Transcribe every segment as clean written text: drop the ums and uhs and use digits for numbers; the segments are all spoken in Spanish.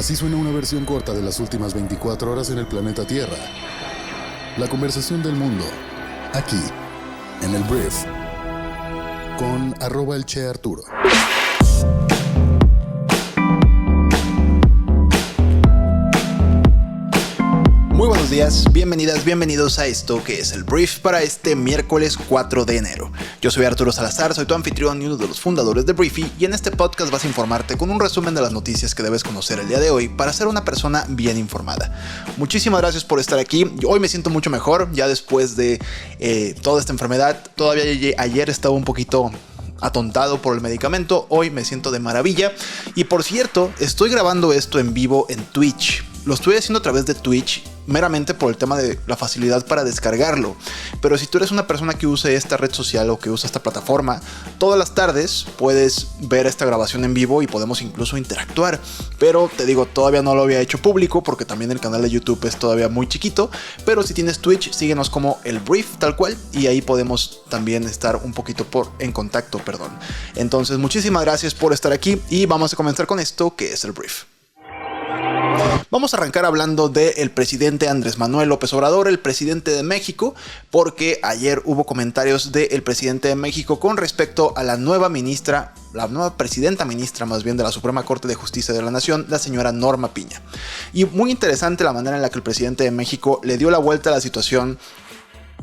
Así suena una versión corta de las últimas 24 horas en el planeta Tierra. La conversación del mundo, aquí, en el Brief, con @elCheArturo. Muy buenos días, bienvenidas, bienvenidos a esto que es el Brief para este miércoles 4 de enero. Yo soy Arturo Salazar, soy tu anfitrión y uno de los fundadores de Briefy, y en este podcast vas a informarte con un resumen de las noticias que debes conocer el día de hoy para ser una persona bien informada. Muchísimas gracias por estar aquí. Hoy me siento mucho mejor, ya después de toda esta enfermedad. Todavía ayer estaba un poquito atontado por el medicamento, hoy me siento de maravilla. Y por cierto, estoy grabando esto en vivo en Twitch. Lo estoy haciendo a través de Twitch meramente por el tema de la facilidad para descargarlo. Pero si tú eres una persona que use esta red social o que usa esta plataforma, todas las tardes puedes ver esta grabación en vivo y podemos incluso interactuar. Pero te digo, todavía no lo había hecho público porque también el canal de YouTube es todavía muy chiquito. Pero si tienes Twitch, síguenos como el Brief tal cual, y ahí podemos también estar un poquito en contacto. Entonces, muchísimas gracias por estar aquí y vamos a comenzar con esto que es el Brief. Vamos a arrancar hablando del presidente Andrés Manuel López Obrador, el presidente de México, porque ayer hubo comentarios del presidente de México con respecto a la nueva presidenta ministra más bien de la Suprema Corte de Justicia de la Nación, la señora Norma Piña. Y muy interesante la manera en la que el presidente de México le dio la vuelta a la situación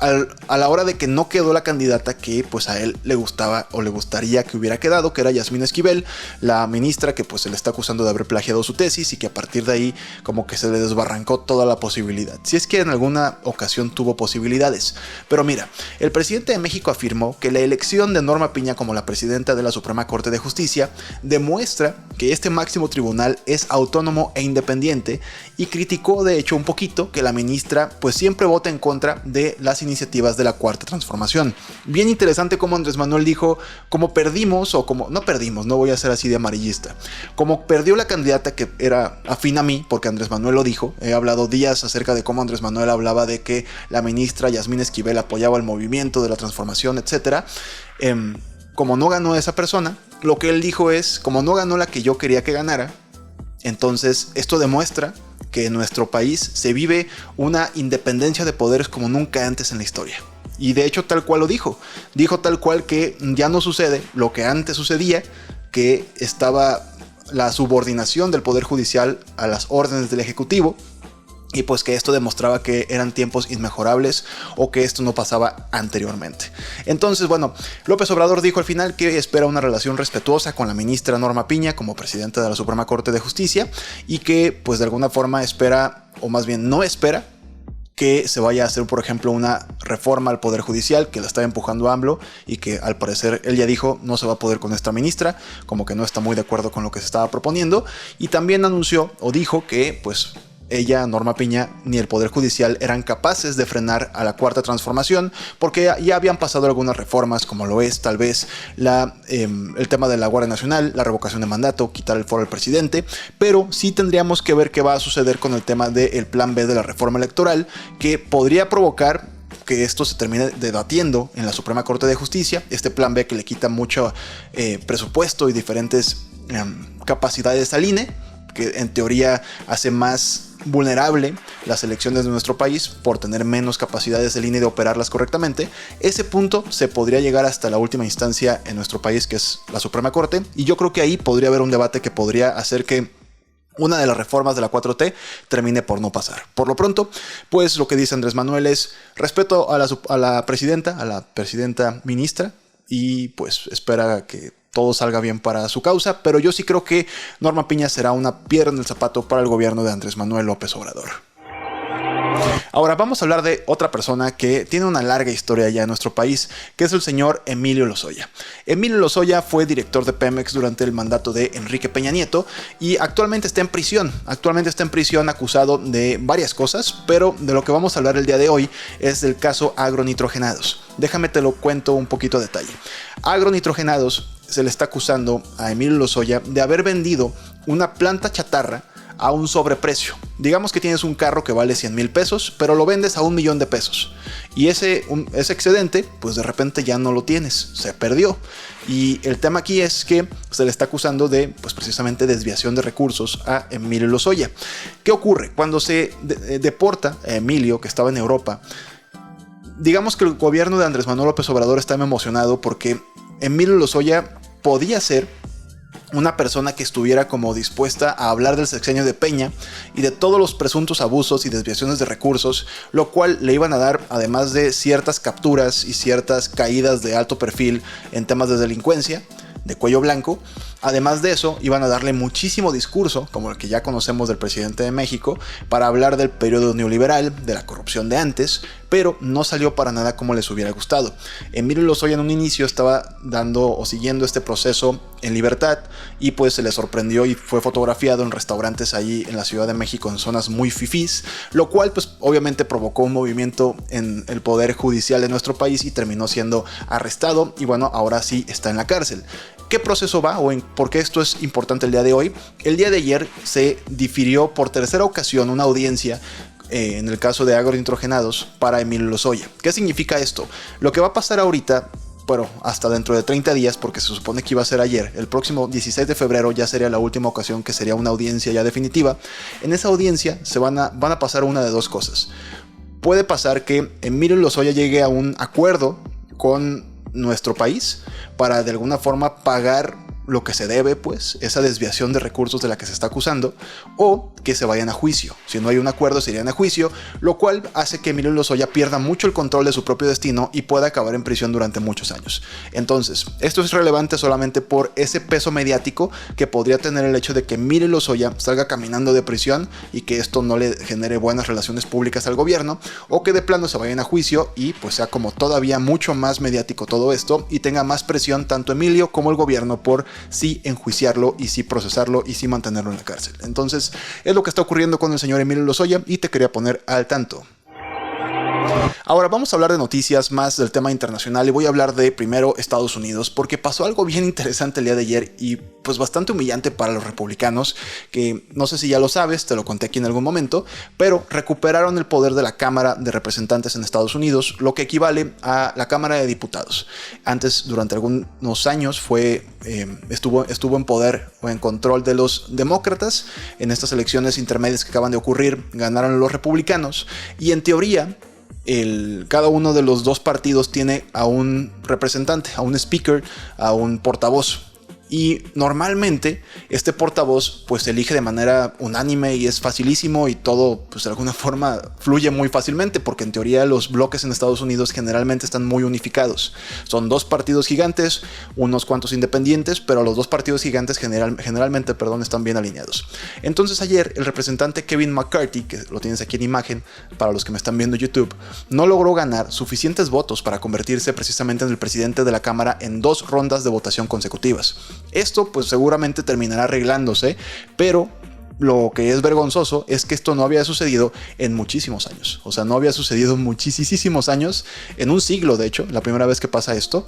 a la hora de que no quedó la candidata que pues a él le gustaba o le gustaría que hubiera quedado, que era Yasmín Esquivel, la ministra que pues se le está acusando de haber plagiado su tesis y que a partir de ahí como que se le desbarrancó toda la posibilidad, si es que en alguna ocasión tuvo posibilidades. Pero mira, el presidente de México afirmó que la elección de Norma Piña como la presidenta de la Suprema Corte de Justicia demuestra que este máximo tribunal es autónomo e independiente, y criticó de hecho un poquito que la ministra pues siempre vota en contra de las iniciativas de la Cuarta Transformación. Bien interesante como Andrés Manuel dijo, como perdimos, o como no perdimos, no voy a ser así de amarillista, como perdió la candidata que era afín a mí, porque Andrés Manuel lo dijo. He hablado días acerca de cómo Andrés Manuel hablaba de que la ministra Yasmín Esquivel apoyaba el movimiento de la transformación, etc. Como no ganó esa persona, lo que él dijo es, como no ganó la que yo quería que ganara, entonces esto demuestra que en nuestro país se vive una independencia de poderes como nunca antes en la historia. Y de hecho tal cual lo dijo. Dijo tal cual que ya no sucede lo que antes sucedía, que estaba la subordinación del Poder Judicial a las órdenes del Ejecutivo, y pues que esto demostraba que eran tiempos inmejorables o que esto no pasaba anteriormente. Entonces, bueno, López Obrador dijo al final que espera una relación respetuosa con la ministra Norma Piña como presidenta de la Suprema Corte de Justicia, y que pues de alguna forma espera, o más bien no espera, que se vaya a hacer, por ejemplo, una reforma al Poder Judicial que la está empujando AMLO, y que al parecer él ya dijo no se va a poder con esta ministra, como que no está muy de acuerdo con lo que se estaba proponiendo. Y también anunció o dijo que pues ella, Norma Piña, ni el Poder Judicial eran capaces de frenar a la Cuarta Transformación, porque ya habían pasado algunas reformas, como lo es tal vez el tema de la Guardia Nacional, la revocación de mandato, quitar el fuero al presidente. Pero sí tendríamos que ver qué va a suceder con el tema del plan B de la reforma electoral, que podría provocar que esto se termine debatiendo en la Suprema Corte de Justicia. Este plan B que le quita mucho presupuesto y diferentes capacidades al INE, que en teoría hace más vulnerable las elecciones de nuestro país por tener menos capacidades del INE de operarlas correctamente. Ese punto se podría llegar hasta la última instancia en nuestro país, que es la Suprema Corte, y yo creo que ahí podría haber un debate que podría hacer que una de las reformas de la 4T termine por no pasar. Por lo pronto, pues lo que dice Andrés Manuel es respeto a la presidenta ministra, y pues espera que todo salga bien para su causa. Pero yo sí creo que Norma Piña será una piedra en el zapato para el gobierno de Andrés Manuel López Obrador. Ahora vamos a hablar de otra persona que tiene una larga historia ya en nuestro país, que es el señor Emilio Lozoya. Emilio Lozoya fue director de Pemex durante el mandato de Enrique Peña Nieto y actualmente está en prisión. Acusado de varias cosas, pero de lo que vamos a hablar el día de hoy es del caso Agronitrogenados. Déjame te lo cuento un poquito a detalle. Agronitrogenados se le está acusando a Emilio Lozoya de haber vendido una planta chatarra a un sobreprecio. Digamos que tienes un carro que vale 100,000 pesos, pero lo vendes a 1,000,000 de pesos. Y ese excedente, pues de repente ya no lo tienes, se perdió. Y el tema aquí es que se le está acusando de, pues precisamente, desviación de recursos a Emilio Lozoya. ¿Qué ocurre? Cuando se deporta a Emilio, que estaba en Europa, digamos que el gobierno de Andrés Manuel López Obrador estaba emocionado porque Emilio Lozoya podía ser una persona que estuviera como dispuesta a hablar del sexenio de Peña y de todos los presuntos abusos y desviaciones de recursos, lo cual le iban a dar, además de ciertas capturas y ciertas caídas de alto perfil en temas de delincuencia, de cuello blanco. Además de eso, iban a darle muchísimo discurso, como el que ya conocemos del presidente de México, para hablar del periodo neoliberal, de la corrupción de antes, pero no salió para nada como les hubiera gustado. Emilio Lozoya en un inicio estaba dando o siguiendo este proceso en libertad y pues se le sorprendió y fue fotografiado en restaurantes ahí en la Ciudad de México en zonas muy fifís, lo cual pues obviamente provocó un movimiento en el poder judicial de nuestro país y terminó siendo arrestado y bueno, ahora sí está en la cárcel. ¿Qué proceso va o por qué esto es importante el día de hoy? El día de ayer se difirió por tercera ocasión una audiencia en el caso de agronitrogenados para Emilio Lozoya. ¿Qué significa esto? Lo que va a pasar ahorita, bueno, hasta dentro de 30 días, porque se supone que iba a ser ayer, el próximo 16 de febrero ya sería la última ocasión que sería una audiencia ya definitiva. En esa audiencia se van a pasar una de dos cosas. Puede pasar que Emilio Lozoya llegue a un acuerdo con nuestro país para de alguna forma pagar lo que se debe, pues, esa desviación de recursos de la que se está acusando, o que se vayan a juicio. Si no hay un acuerdo, se irían a juicio, lo cual hace que Emilio Lozoya pierda mucho el control de su propio destino y pueda acabar en prisión durante muchos años. Entonces, esto es relevante solamente por ese peso mediático que podría tener el hecho de que Emilio Lozoya salga caminando de prisión y que esto no le genere buenas relaciones públicas al gobierno, o que de plano se vayan a juicio y pues sea como todavía mucho más mediático todo esto y tenga más presión tanto Emilio como el gobierno por sí enjuiciarlo y sí procesarlo y sí mantenerlo en la cárcel. Entonces es lo que está ocurriendo con el señor Emilio Lozoya y te quería poner al tanto. Ahora vamos a hablar de noticias más del tema internacional y voy a hablar de primero Estados Unidos porque pasó algo bien interesante el día de ayer y pues bastante humillante para los republicanos que no sé si ya lo sabes, te lo conté aquí en algún momento, pero recuperaron el poder de la Cámara de Representantes en Estados Unidos, lo que equivale a la Cámara de Diputados. Antes, durante algunos años, estuvo en poder o en control de los demócratas. En estas elecciones intermedias que acaban de ocurrir, ganaron los republicanos y en teoría cada uno de los dos partidos tiene a un representante, a un speaker, a un portavoz. Y normalmente este portavoz pues se elige de manera unánime y es facilísimo y todo pues de alguna forma fluye muy fácilmente porque en teoría los bloques en Estados Unidos generalmente están muy unificados. Son dos partidos gigantes, unos cuantos independientes, pero los dos partidos gigantes generalmente están bien alineados. Entonces ayer el representante Kevin McCarthy, que lo tienes aquí en imagen para los que me están viendo en YouTube, no logró ganar suficientes votos para convertirse precisamente en el presidente de la Cámara en 2 rondas de votación consecutivas. Esto pues seguramente terminará arreglándose, pero lo que es vergonzoso es que esto no había sucedido en muchísimos años. O sea, no había sucedido en muchísimos años, en un siglo de hecho, la primera vez que pasa esto,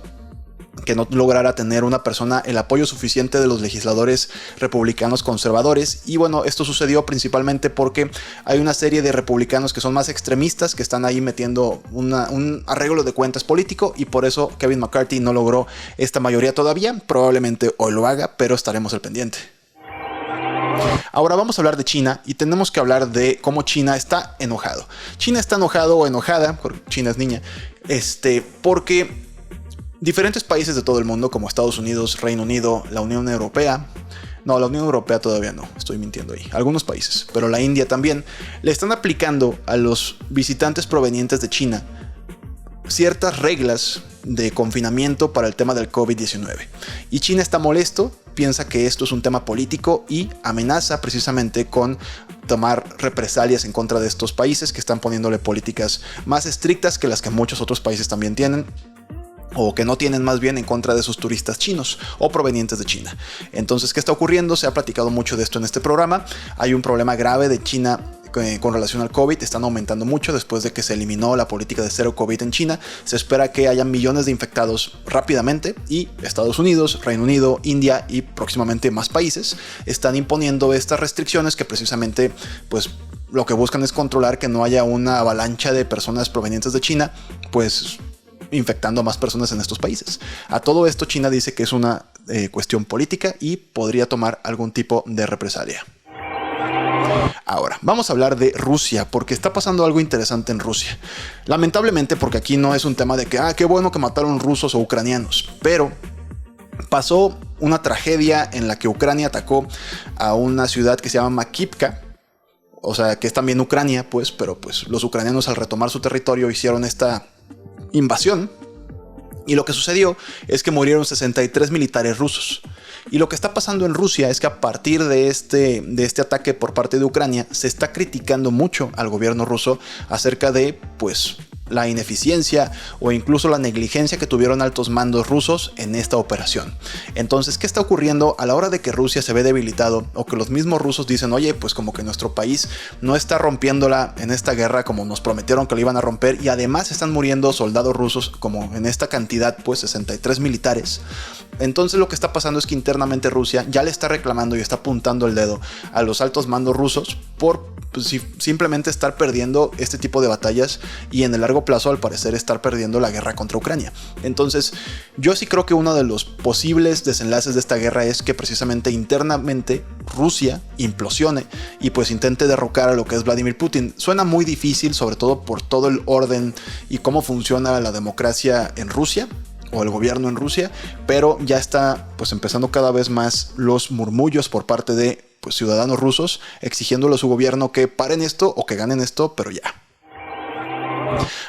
que no lograra tener una persona el apoyo suficiente de los legisladores republicanos conservadores. Y bueno, esto sucedió principalmente porque hay una serie de republicanos que son más extremistas que están ahí metiendo un arreglo de cuentas político y por eso Kevin McCarthy no logró esta mayoría todavía. Probablemente hoy lo haga, pero estaremos al pendiente. Ahora vamos a hablar de China y tenemos que hablar de cómo China está enojado. China está enojado o enojada, porque China es niña, porque diferentes países de todo el mundo, como Estados Unidos, Reino Unido, la Unión Europea, no, la Unión Europea todavía no, estoy mintiendo ahí, algunos países, pero la India también, le están aplicando a los visitantes provenientes de China ciertas reglas de confinamiento para el tema del COVID-19. Y China está molesto, piensa que esto es un tema político y amenaza precisamente con tomar represalias en contra de estos países que están poniéndole políticas más estrictas que las que muchos otros países también tienen, o que no tienen más bien en contra de sus turistas chinos o provenientes de China. Entonces, ¿qué está ocurriendo? Se ha platicado mucho de esto en este programa. Hay un problema grave de China con relación al COVID. Están aumentando mucho después de que se eliminó la política de cero COVID en China. Se espera que haya millones de infectados rápidamente y Estados Unidos, Reino Unido, India y próximamente más países están imponiendo estas restricciones que precisamente pues lo que buscan es controlar que no haya una avalancha de personas provenientes de China pues infectando a más personas en estos países. A todo esto China dice que es una cuestión política y podría tomar algún tipo de represalia. Ahora, vamos a hablar de Rusia, porque está pasando algo interesante en Rusia. Lamentablemente, porque aquí no es un tema de que, qué bueno que mataron rusos o ucranianos, pero pasó una tragedia en la que Ucrania atacó a una ciudad que se llama Makivka, o sea, que es también Ucrania, pues, pero pues los ucranianos al retomar su territorio hicieron esta invasión. Y lo que sucedió es que murieron 63 militares rusos. Y lo que está pasando en Rusia es que a partir de este ataque por parte de Ucrania se está criticando mucho al gobierno ruso acerca de, pues, la ineficiencia o incluso la negligencia que tuvieron altos mandos rusos en esta operación. Entonces, ¿qué está ocurriendo a la hora de que Rusia se ve debilitado o que los mismos rusos dicen, oye, pues como que nuestro país no está rompiéndola en esta guerra como nos prometieron que lo iban a romper, y además están muriendo soldados rusos como en esta cantidad, pues 63 militares? Entonces lo que está pasando es que internamente Rusia ya le está reclamando y está apuntando el dedo a los altos mandos rusos por simplemente estar perdiendo este tipo de batallas y en el largo plazo al parecer estar perdiendo la guerra contra Ucrania. Entonces yo sí creo que uno de los posibles desenlaces de esta guerra es que precisamente internamente Rusia implosione y pues intente derrocar a lo que es Vladimir Putin. Suena muy difícil, sobre todo por todo el orden y cómo funciona la democracia en Rusia o el gobierno en Rusia, pero ya está pues empezando cada vez más los murmullos por parte de ciudadanos rusos exigiéndole a su gobierno que paren esto o que ganen esto, pero ya.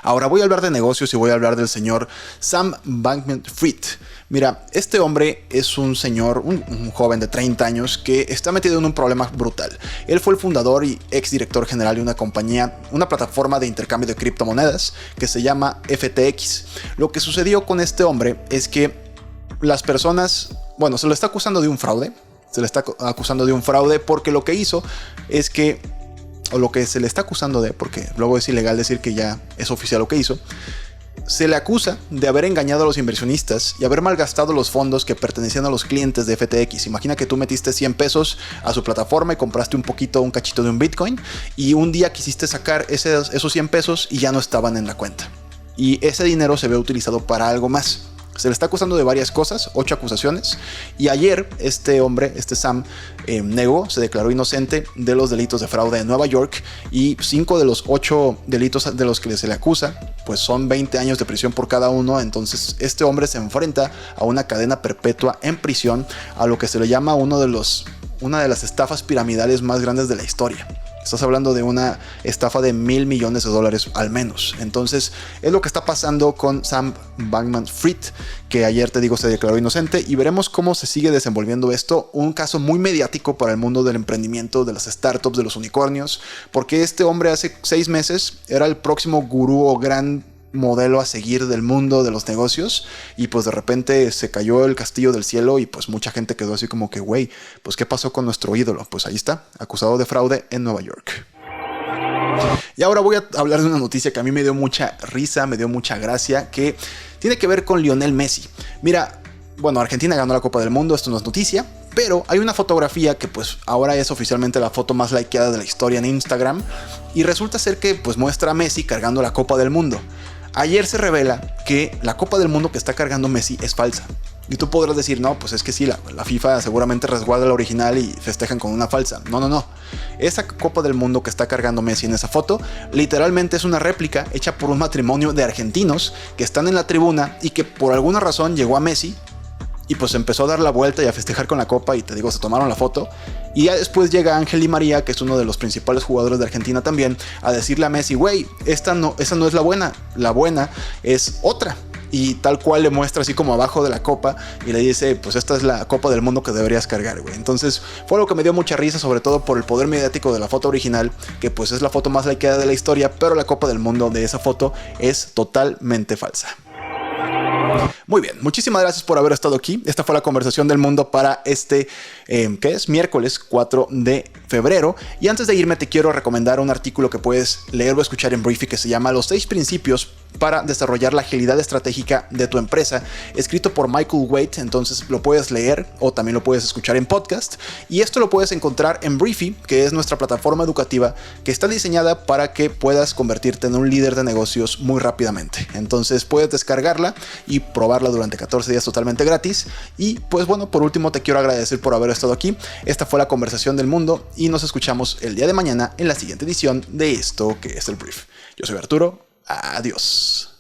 Ahora voy a hablar de negocios y voy a hablar del señor Sam Bankman-Fried. Mira, este hombre es un señor, un joven de 30 años que está metido en un problema brutal. Él fue el fundador y exdirector general de una compañía, una plataforma de intercambio de criptomonedas que se llama FTX. Lo que sucedió con este hombre es que las personas, bueno, se lo está acusando de un fraude. Se le está acusando de un fraude porque lo que hizo es que, o lo que se le está acusando de, porque luego es ilegal decir que ya es oficial lo que hizo, se le acusa de haber engañado a los inversionistas y haber malgastado los fondos que pertenecían a los clientes de FTX. Imagina que tú metiste 100 pesos a su plataforma y compraste un cachito de un Bitcoin, y un día quisiste sacar esos 100 pesos y ya no estaban en la cuenta. Y ese dinero se ve utilizado para algo más. Se le está acusando de varias cosas, 8 acusaciones, y ayer este hombre, Sam, negó, se declaró inocente de los delitos de fraude en Nueva York, y 5 de los 8 delitos de los que se le acusa, pues son 20 años de prisión por cada uno. Entonces este hombre se enfrenta a una cadena perpetua en prisión, a lo que se le llama una de las estafas piramidales más grandes de la historia. Estás hablando de una estafa de $1,000 millones al menos. Entonces es lo que está pasando con Sam Bankman-Fried, que ayer, te digo, se declaró inocente, y veremos cómo se sigue desenvolviendo esto. Un caso muy mediático para el mundo del emprendimiento, de las startups, de los unicornios, porque este hombre hace 6 meses era el próximo gurú o gran modelo a seguir del mundo de los negocios, y pues de repente se cayó el castillo del cielo y pues mucha gente quedó así como que, güey, pues ¿qué pasó con nuestro ídolo? Pues ahí está, acusado de fraude en Nueva York. Y ahora voy a hablar de una noticia que a mí me dio mucha risa, me dio mucha gracia, que tiene que ver con Lionel Messi. Mira, bueno, Argentina ganó la Copa del Mundo, esto no es noticia, pero hay una fotografía que pues ahora es oficialmente la foto más likeada de la historia en Instagram, y resulta ser que pues muestra a Messi cargando la Copa del Mundo. Ayer se revela que la Copa del Mundo que está cargando Messi es falsa. Y tú podrás decir, no, pues es que sí, la FIFA seguramente resguarda la original y festejan con una falsa. No. Esa Copa del Mundo que está cargando Messi en esa foto, literalmente es una réplica hecha por un matrimonio de argentinos que están en la tribuna y que por alguna razón llegó a Messi y pues empezó a dar la vuelta y a festejar con la copa, y te digo, se tomaron la foto. Y ya después llega Ángel Di María, que es uno de los principales jugadores de Argentina también, a decirle a Messi, güey, esa no es la buena es otra. Y tal cual le muestra así como abajo de la copa y le dice, pues esta es la Copa del Mundo que deberías cargar, güey. Entonces fue algo que me dio mucha risa, sobre todo por el poder mediático de la foto original, que pues es la foto más likeada de la historia, pero la Copa del Mundo de esa foto es totalmente falsa. Muy bien, muchísimas gracias por haber estado aquí. Esta fue la conversación del mundo para este, ¿qué es? Miércoles 4 de febrero. Y antes de irme te quiero recomendar un artículo que puedes leer o escuchar en Briefy que se llama Los 6 principios para desarrollar la agilidad estratégica de tu empresa, escrito por Michael Waite. Entonces lo puedes leer o también lo puedes escuchar en podcast, y esto lo puedes encontrar en Briefy, que es nuestra plataforma educativa que está diseñada para que puedas convertirte en un líder de negocios muy rápidamente. Entonces puedes descargarla y probarla durante 14 días totalmente gratis. Y pues bueno, por último te quiero agradecer por haber estado aquí. Esta fue la conversación del mundo y nos escuchamos el día de mañana en la siguiente edición de esto que es el Brief. Yo soy Arturo. Adiós.